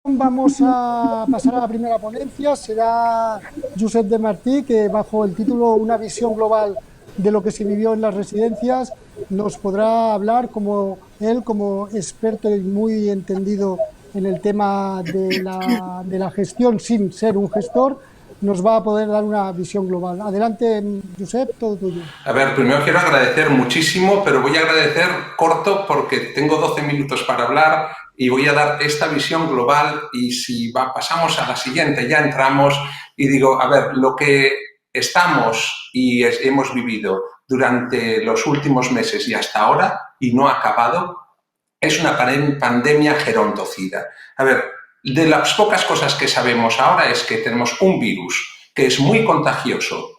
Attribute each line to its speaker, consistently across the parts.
Speaker 1: Vamos a pasar a la primera ponencia. Será Josep de Martí, que bajo el título Una visión global de lo que se vivió en las residencias, nos podrá hablar como experto y muy entendido en el tema de la gestión sin ser un gestor, nos va a poder dar una visión global. Adelante, Josep, todo tuyo.
Speaker 2: A ver, primero quiero agradecer muchísimo, pero voy a agradecer corto porque tengo 12 minutos para hablar y voy a dar esta visión global y si pasamos a la siguiente, ya entramos y digo, a ver, lo que estamos y hemos vivido durante los últimos meses y hasta ahora y no ha acabado, es una pandemia gerontocida. A ver, de las pocas cosas que sabemos ahora es que tenemos un virus que es muy contagioso,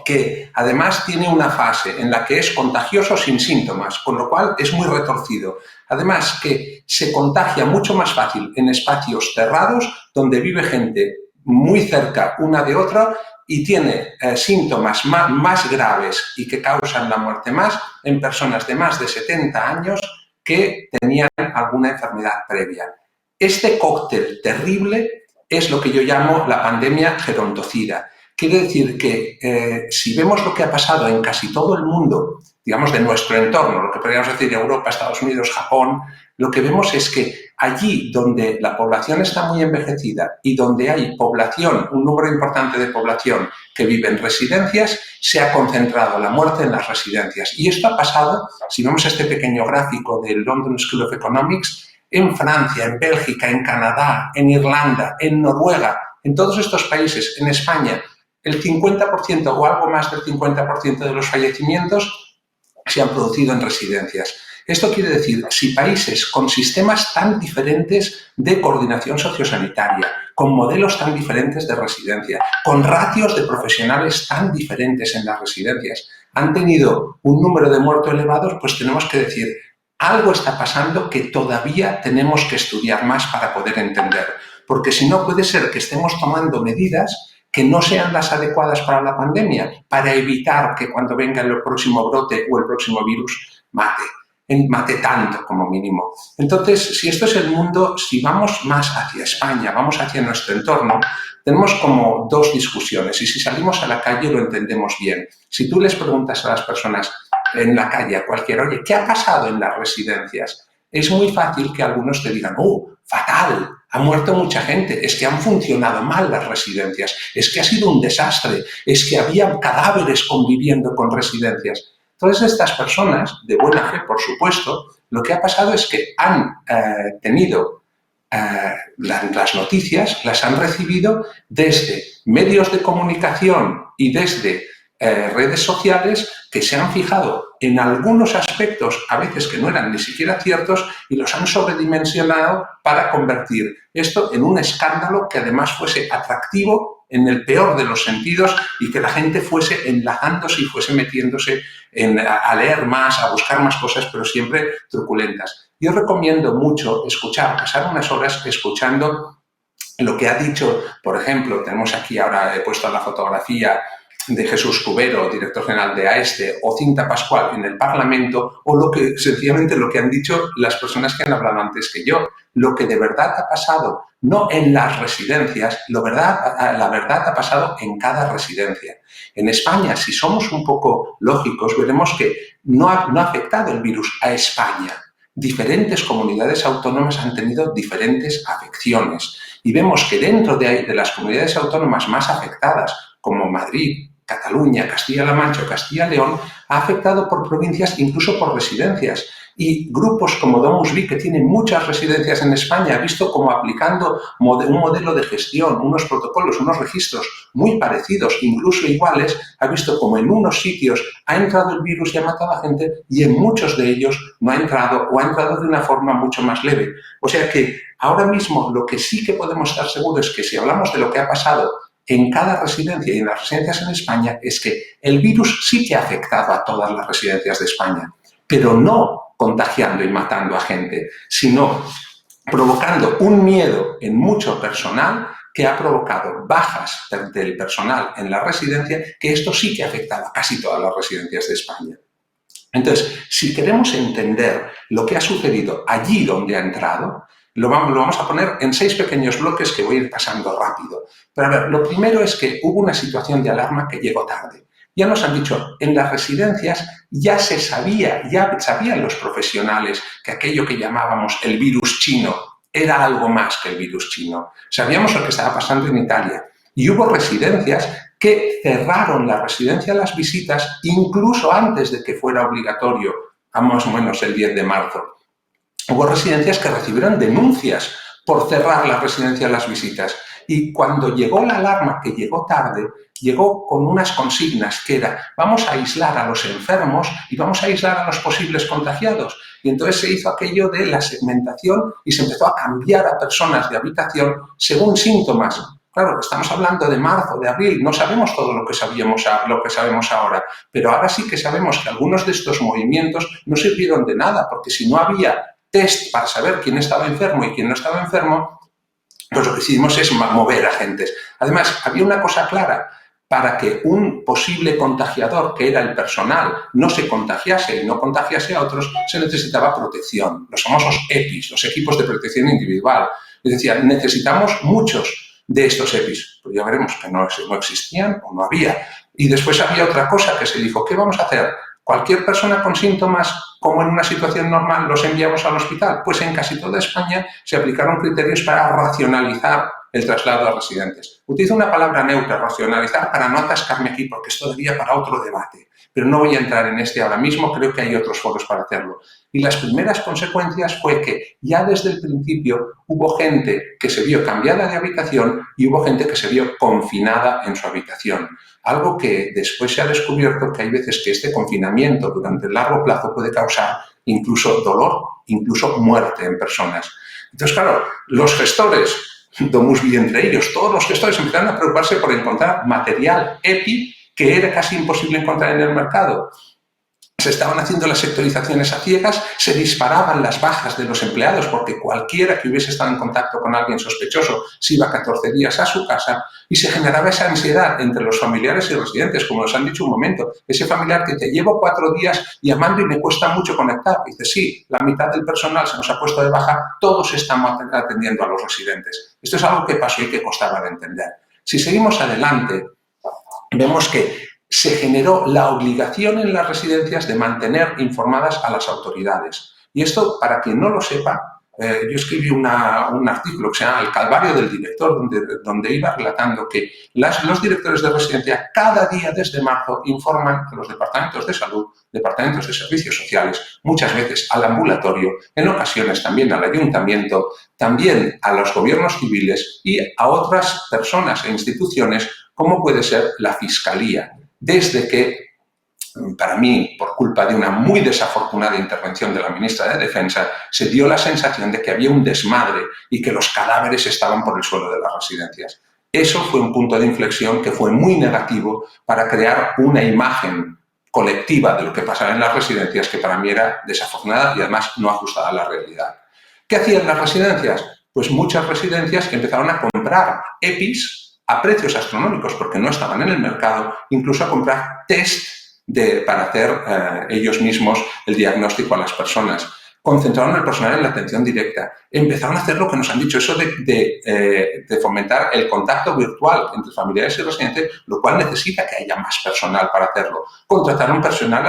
Speaker 2: que además tiene una fase en la que es contagioso sin síntomas, con lo cual es muy retorcido. Además que se contagia mucho más fácil en espacios cerrados donde vive gente muy cerca una de otra y tiene síntomas más graves y que causan la muerte más en personas de más de 70 años que tenían alguna enfermedad previa. Este cóctel terrible es lo que yo llamo la pandemia gerontocida. Quiere decir que si vemos lo que ha pasado en casi todo el mundo, digamos de nuestro entorno, lo que podríamos decir Europa, Estados Unidos, Japón, lo que vemos es que allí donde la población está muy envejecida y donde hay población, un número importante de población que vive en residencias, se ha concentrado la muerte en las residencias. Y esto ha pasado, si vemos este pequeño gráfico del London School of Economics, en Francia, en Bélgica, en Canadá, en Irlanda, en Noruega, en todos estos países, en España, el 50% o algo más del 50% de los fallecimientos se han producido en residencias. Esto quiere decir, si países con sistemas tan diferentes de coordinación sociosanitaria, con modelos tan diferentes de residencia, con ratios de profesionales tan diferentes en las residencias, han tenido un número de muertos elevados, pues tenemos que decir, algo está pasando que todavía tenemos que estudiar más para poder entender. Porque si no, puede ser que estemos tomando medidas que no sean las adecuadas para la pandemia, para evitar que cuando venga el próximo brote o el próximo virus mate tanto como mínimo. Entonces, si esto es el mundo, si vamos más hacia España, vamos hacia nuestro entorno, tenemos como dos discusiones y si salimos a la calle lo entendemos bien. Si tú les preguntas a las personas en la calle, a cualquiera, oye, ¿qué ha pasado en las residencias? Es muy fácil que algunos te digan, fatal, ha muerto mucha gente, es que han funcionado mal las residencias, es que ha sido un desastre, es que había cadáveres conviviendo con residencias. Todas estas personas, de buena fe, por supuesto, lo que ha pasado es que han tenido las noticias, las han recibido desde medios de comunicación y desde redes sociales que se han fijado en algunos aspectos, a veces que no eran ni siquiera ciertos, y los han sobredimensionado para convertir esto en un escándalo que además fuese atractivo en el peor de los sentidos y que la gente fuese enlazándose y fuese metiéndose a leer más, a buscar más cosas, pero siempre truculentas. Yo recomiendo mucho pasar unas horas escuchando lo que ha dicho, por ejemplo, tenemos aquí ahora, he puesto la fotografía de Jesús Cubero, director general de AESTE, o Cinta Pascual en el Parlamento, o sencillamente lo que han dicho las personas que han hablado antes que yo. Lo que de verdad ha pasado, no en las residencias, la verdad ha pasado en cada residencia. En España, si somos un poco lógicos, veremos que no ha afectado el virus a España. Diferentes comunidades autónomas han tenido diferentes afecciones y vemos que dentro de las comunidades autónomas más afectadas, como Madrid, Cataluña, Castilla-La Mancha o Castilla-León, ha afectado por provincias, incluso por residencias. Y grupos como DomusVi, que tienen muchas residencias en España, ha visto como aplicando un modelo de gestión, unos protocolos, unos registros muy parecidos, incluso iguales, ha visto como en unos sitios ha entrado el virus y ha matado a gente y en muchos de ellos no ha entrado o ha entrado de una forma mucho más leve. O sea que ahora mismo lo que sí que podemos estar seguros es que si hablamos de lo que ha pasado en cada residencia y en las residencias en España es que el virus sí que ha afectado a todas las residencias de España, pero no contagiando y matando a gente, sino provocando un miedo en mucho personal que ha provocado bajas del personal en la residencia, que esto sí que ha afectado a casi todas las residencias de España. Entonces, si queremos entender lo que ha sucedido allí donde ha entrado, Lo vamos a poner en 6 pequeños bloques que voy a ir pasando rápido. Pero a ver, lo primero es que hubo una situación de alarma que llegó tarde. Ya nos han dicho, en las residencias ya sabían los profesionales que aquello que llamábamos el virus chino era algo más que el virus chino. Sabíamos lo que estaba pasando en Italia. Y hubo residencias que cerraron la residencia a las visitas incluso antes de que fuera obligatorio, a más o menos el 10 de marzo. Hubo residencias que recibieron denuncias por cerrar la residencia a las visitas. Y cuando llegó la alarma, que llegó tarde, llegó con unas consignas que era: vamos a aislar a los enfermos y vamos a aislar a los posibles contagiados. Y entonces se hizo aquello de la segmentación y se empezó a cambiar a personas de habitación según síntomas. Claro, estamos hablando de marzo, de abril, no sabemos todo lo que sabemos ahora, pero ahora sí que sabemos que algunos de estos movimientos no sirvieron de nada, porque si no había test para saber quién estaba enfermo y quién no estaba enfermo, pues lo que hicimos es mover agentes. Además, había una cosa clara: para que un posible contagiador, que era el personal, no se contagiase y no contagiase a otros, se necesitaba protección, los famosos EPIs, los equipos de protección individual. Es decir, necesitamos muchos de estos EPIs, pero ya veremos que no existían o no había. Y después había otra cosa que se dijo: ¿qué vamos a hacer? ¿Cualquier persona con síntomas, como en una situación normal, los enviamos al hospital? Pues en casi toda España se aplicaron criterios para racionalizar el traslado a residentes. Utilizo una palabra neutra, racionalizar, para no atascarme aquí, porque esto daría para otro debate. Pero no voy a entrar en este ahora mismo, creo que hay otros foros para hacerlo. Y las primeras consecuencias fue que ya desde el principio hubo gente que se vio cambiada de habitación y hubo gente que se vio confinada en su habitación. Algo que después se ha descubierto que hay veces que este confinamiento durante el largo plazo puede causar incluso dolor, incluso muerte en personas. Entonces, claro, los gestores, Domusvi entre ellos, todos los gestores empezaron a preocuparse por encontrar material EPI que era casi imposible encontrar en el mercado. Se estaban haciendo las sectorizaciones a ciegas, se disparaban las bajas de los empleados porque cualquiera que hubiese estado en contacto con alguien sospechoso se iba 14 días a su casa, y se generaba esa ansiedad entre los familiares y residentes, como nos han dicho un momento. Ese familiar que te llevo 4 días llamando y me cuesta mucho conectar. Dice: sí, la mitad del personal se nos ha puesto de baja, todos estamos atendiendo a los residentes. Esto es algo que pasó y que costaba de entender. Si seguimos adelante, vemos que se generó la obligación en las residencias de mantener informadas a las autoridades. Y esto, para quien no lo sepa, yo escribí un artículo que se llama El Calvario del Director, donde iba relatando que los directores de residencia cada día desde marzo informan a los departamentos de salud, departamentos de servicios sociales, muchas veces al ambulatorio, en ocasiones también al ayuntamiento, también a los gobiernos civiles y a otras personas e instituciones, como puede ser la Fiscalía. Desde que, para mí, por culpa de una muy desafortunada intervención de la ministra de Defensa, se dio la sensación de que había un desmadre y que los cadáveres estaban por el suelo de las residencias. Eso fue un punto de inflexión que fue muy negativo para crear una imagen colectiva de lo que pasaba en las residencias que para mí era desafortunada y además no ajustada a la realidad. ¿Qué hacían las residencias? Pues muchas residencias empezaron a comprar EPIs a precios astronómicos porque no estaban en el mercado, incluso a comprar test para hacer ellos mismos el diagnóstico a las personas. Concentraron al personal en la atención directa. Empezaron a hacer lo que nos han dicho, eso de fomentar el contacto virtual entre familiares y residentes, lo cual necesita que haya más personal para hacerlo. Contrataron personal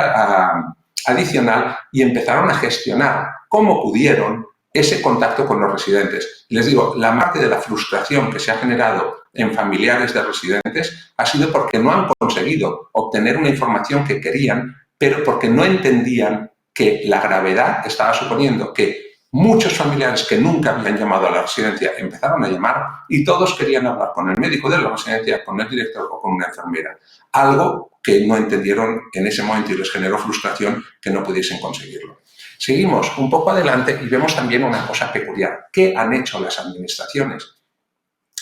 Speaker 2: adicional y empezaron a gestionar como pudieron ese contacto con los residentes. Les digo, la parte de la frustración que se ha generado en familiares de residentes ha sido porque no han conseguido obtener una información que querían, pero porque no entendían que la gravedad estaba suponiendo que muchos familiares que nunca habían llamado a la residencia empezaron a llamar y todos querían hablar con el médico de la residencia, con el director o con una enfermera. Algo que no entendieron en ese momento y les generó frustración que no pudiesen conseguirlo. Seguimos un poco adelante y vemos también una cosa peculiar. ¿Qué han hecho las administraciones?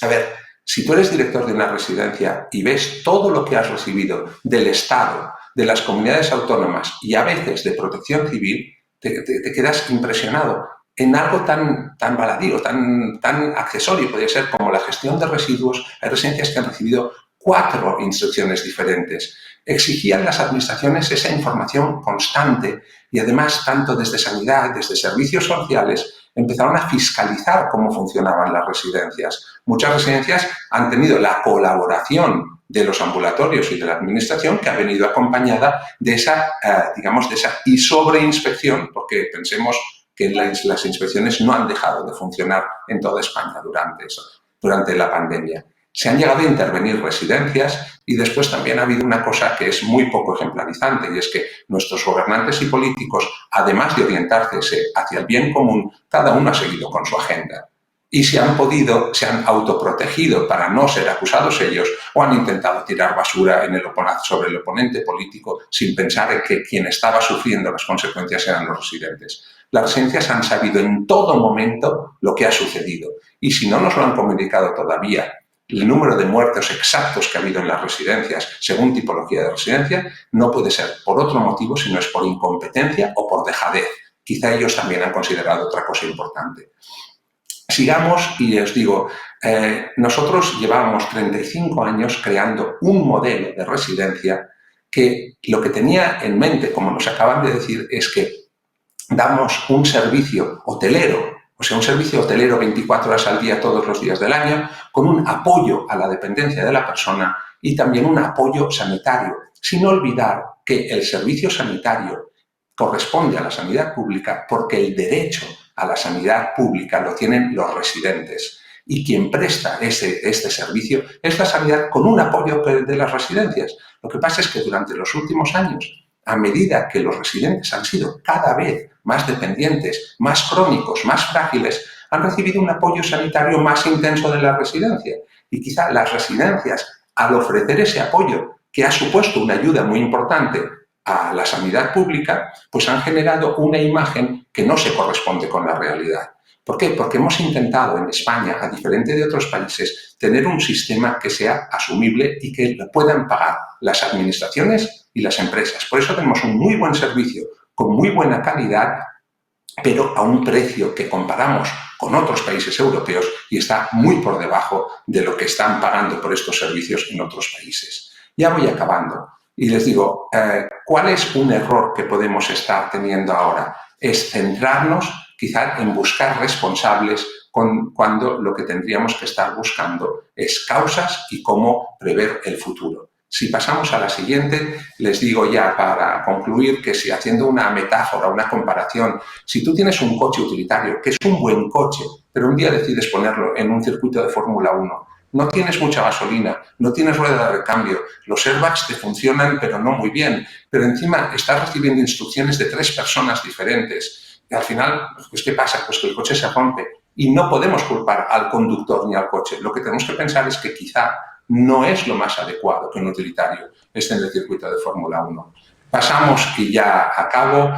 Speaker 2: A ver, si tú eres director de una residencia y ves todo lo que has recibido del Estado, de las comunidades autónomas y a veces de Protección Civil, te quedas impresionado en algo tan baladí o tan accesorio, podría ser como la gestión de residuos. Hay residencias que han recibido 4 instrucciones diferentes. Exigían las administraciones esa información constante y además tanto desde sanidad, desde servicios sociales, empezaron a fiscalizar cómo funcionaban las residencias. Muchas residencias han tenido la colaboración de los ambulatorios y de la administración, que ha venido acompañada de esa, digamos, de esa sobreinspección, porque pensemos que las inspecciones no han dejado de funcionar en toda España durante la pandemia. Se han llegado a intervenir residencias y después también ha habido una cosa que es muy poco ejemplarizante, y es que nuestros gobernantes y políticos, además de orientarse hacia el bien común, cada uno ha seguido con su agenda. Y si han podido, se han autoprotegido para no ser acusados ellos, o han intentado tirar basura sobre el oponente político sin pensar en que quien estaba sufriendo las consecuencias eran los residentes. Las residencias han sabido en todo momento lo que ha sucedido, y si no nos lo han comunicado todavía, el número de muertos exactos que ha habido en las residencias, según tipología de residencia, no puede ser por otro motivo, sino es por incompetencia o por dejadez. Quizá ellos también han considerado otra cosa importante. Sigamos y os digo, nosotros llevábamos 35 años creando un modelo de residencia que lo que tenía en mente, como nos acaban de decir, es que damos un servicio hotelero, o sea, un servicio hotelero 24 horas al día, todos los días del año, con un apoyo a la dependencia de la persona y también un apoyo sanitario, sin olvidar que el servicio sanitario corresponde a la sanidad pública porque el derecho a la sanidad pública lo tienen los residentes. Y quien presta este servicio es la sanidad con un apoyo de las residencias. Lo que pasa es que durante los últimos años, a medida que los residentes han sido cada vez más dependientes, más crónicos, más frágiles, han recibido un apoyo sanitario más intenso de la residencia. Y quizá las residencias, al ofrecer ese apoyo, que ha supuesto una ayuda muy importante a la sanidad pública, pues han generado una imagen que no se corresponde con la realidad. ¿Por qué? Porque hemos intentado en España, a diferencia de otros países, tener un sistema que sea asumible y que lo puedan pagar las administraciones y las empresas. Por eso tenemos un muy buen servicio, con muy buena calidad, pero a un precio que comparamos con otros países europeos y está muy por debajo de lo que están pagando por estos servicios en otros países. Ya voy acabando. Y les digo, ¿cuál es un error que podemos estar teniendo ahora? Es centrarnos quizá en buscar responsables cuando lo que tendríamos que estar buscando es causas y cómo prever el futuro. Si pasamos a la siguiente, les digo ya para concluir que si haciendo una metáfora, una comparación, si tú tienes un coche utilitario, que es un buen coche, pero un día decides ponerlo en un circuito de Fórmula 1, no tienes mucha gasolina, no tienes rueda de recambio, los airbags te funcionan pero no muy bien, pero encima estás recibiendo instrucciones de 3 personas diferentes. Y al final, pues, ¿qué pasa? Pues que el coche se rompe y no podemos culpar al conductor ni al coche. Lo que tenemos que pensar es que quizá no es lo más adecuado que un utilitario esté en el circuito de Fórmula 1. Pasamos y ya acabo.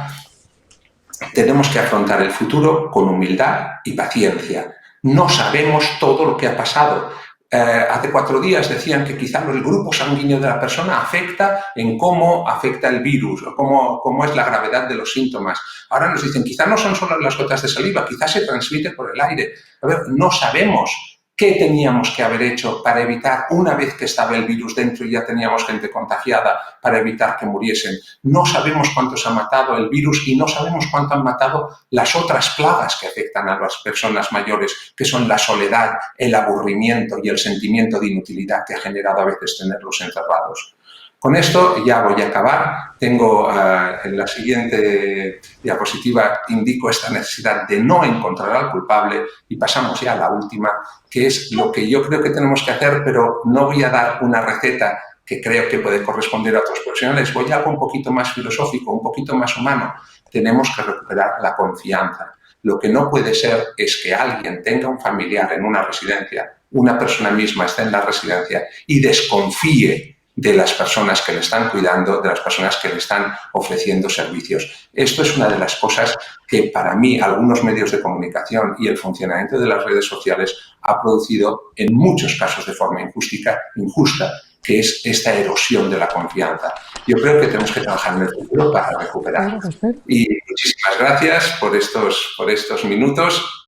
Speaker 2: Tenemos que afrontar el futuro con humildad y paciencia. No sabemos todo lo que ha pasado. Hace 4 días decían que quizá el grupo sanguíneo de la persona afecta en cómo afecta el virus o cómo es la gravedad de los síntomas. Ahora nos dicen, quizá no son solo las gotas de saliva, quizá se transmite por el aire. A ver, no sabemos qué teníamos que haber hecho para evitar, una vez que estaba el virus dentro y ya teníamos gente contagiada, para evitar que muriesen. No sabemos cuántos ha matado el virus y no sabemos cuánto han matado las otras plagas que afectan a las personas mayores, que son la soledad, el aburrimiento y el sentimiento de inutilidad que ha generado a veces tenerlos encerrados. Con esto ya voy a acabar. Tengo en la siguiente diapositiva, indico esta necesidad de no encontrar al culpable y pasamos ya a la última, que es lo que yo creo que tenemos que hacer, pero no voy a dar una receta que creo que puede corresponder a otros profesionales. Voy a algo un poquito más filosófico, un poquito más humano. Tenemos que recuperar la confianza. Lo que no puede ser es que alguien tenga un familiar en una residencia, una persona misma está en la residencia y desconfíe de las personas que le están cuidando, de las personas que le están ofreciendo servicios. Esto es una de las cosas que para mí algunos medios de comunicación y el funcionamiento de las redes sociales ha producido en muchos casos de forma injusta, que es esta erosión de la confianza. Yo creo que tenemos que trabajar en el futuro para recuperar. Y muchísimas gracias por estos minutos.